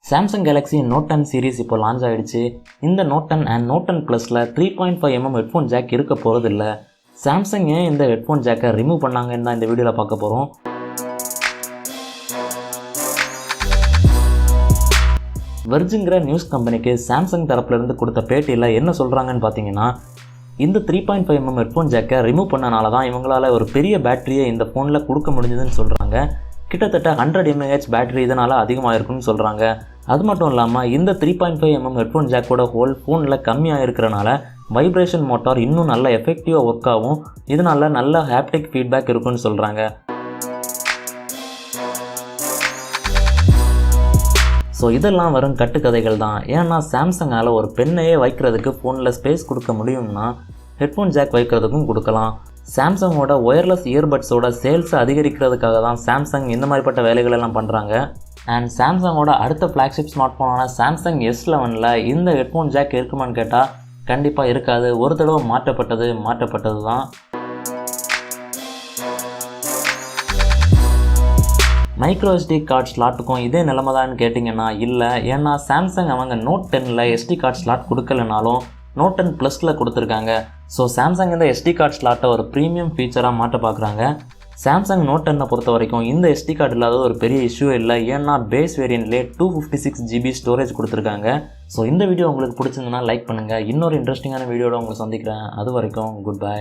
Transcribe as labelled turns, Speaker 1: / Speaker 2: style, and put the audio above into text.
Speaker 1: Samsung Galaxy note 10 series இப்போ launch ஆகிடுச்சு. இந்த நோட் 10 அண்ட் நோட் 10 ப்ளஸில் 3.5mm ஹெட்ஃபோன் ஜாக் இருக்க போகிறதில்ல. சாம்சங் ஏன் இந்த ஹெட்ஃபோன் ஜாக்கை ரிமூவ் பண்ணாங்கன்னு தான் இந்த வீடியோவில் பார்க்க போகிறோம். வெர்ஜுங்கிற நியூஸ் கம்பெனிக்கு சாம்சங் தரப்புலேருந்து கொடுத்த பேட்டியில் என்ன சொல்கிறாங்கன்னு பார்த்தீங்கன்னா, இந்த 3.5mm ஹெட்ஃபோன் ஜாக்கை ரிமூவ் பண்ணனால தான் இவங்களால் ஒரு பெரிய பேட்டரியை இந்த ஃபோனில் கொடுக்க முடிஞ்சதுன்னு சொல்கிறாங்க. கிட்டத்தட்ட 100 mAh பேட்டரி இதனால் அதிகமாக இருக்குன்னு சொல்கிறாங்க. அது மட்டும் இல்லாமல் இந்த 3.5mm ஹெட்ஃபோன் ஜாக்கோட ஹோல் ஃபோனில் கம்மியாக இருக்கிறனால வைப்ரேஷன் மோட்டார் இன்னும் நல்ல எஃபெக்டிவாக ஒர்க் ஆகும். இதனால் நல்ல ஹாப்டிக் ஃபீட்பேக் இருக்குன்னு சொல்கிறாங்க. ஸோ இதெல்லாம் வரும் கட்டுக்கதைகள் தான். ஏன்னா சாம்சங்கால் ஒரு பெண்ணையே வைக்கிறதுக்கு ஃபோனில் ஸ்பேஸ் கொடுக்க முடியும்னா ஹெட்ஃபோன் ஜாக் வைக்கிறதுக்கும் கொடுக்கலாம். சாம்சங்கோட ஒயர்லெஸ் இயர்பட்ஸோட சேல்ஸை அதிகரிக்கிறதுக்காக தான் சாம்சங் இந்த மாதிரிப்பட்ட வேலைகளெல்லாம் பண்ணுறாங்க. அண்ட் சாம்சங்கோட அடுத்த ஃப்ளாக்ஷிப் ஸ்மார்ட் ஃபோனான சாம்சங் S11 இந்த ஹெட்ஃபோன் ஜாக் இருக்குமான்னு கேட்டால் கண்டிப்பாக இருக்காது. ஒரு தடவை மாற்றப்பட்டது தான். மைக்ரோ SD கார்டு ஸ்லாட்டுக்கும் இதே நிலைமை தான் கேட்டிங்கன்னா இல்லை. ஏன்னா சாம்சங் அவங்க நோட் 10 SD கார்டு ஸ்லாட் கொடுக்கலனாலும் நோட் 10 ப்ளஸில் கொடுத்துருக்காங்க. ஸோ சாம்சங் இந்த SD கார்டு ஸ்லாட்டை ஒரு ப்ரீமியம் ஃபீச்சராக மாற்ற பார்க்குறாங்க. சாம்சங் நோட் 10 பொறுத்த வரைக்கும் இந்த SD கார்டு இல்லாத ஒரு பெரிய இஷ்யூ இல்லை. ஏன்னா பேஸ் வேரியன்ட்லேயே 256GB ஸ்டோரேஜ் கொடுத்துருக்காங்க. ஸோ இந்த வீடியோ உங்களுக்கு பிடிச்சிருந்ததுன்னா லைக் பண்ணுங்கள். இன்னொரு இன்ட்ரெஸ்டிங்கான வீடியோட உங்களை சந்திக்கிறேன். அது வரைக்கும் குட் பை.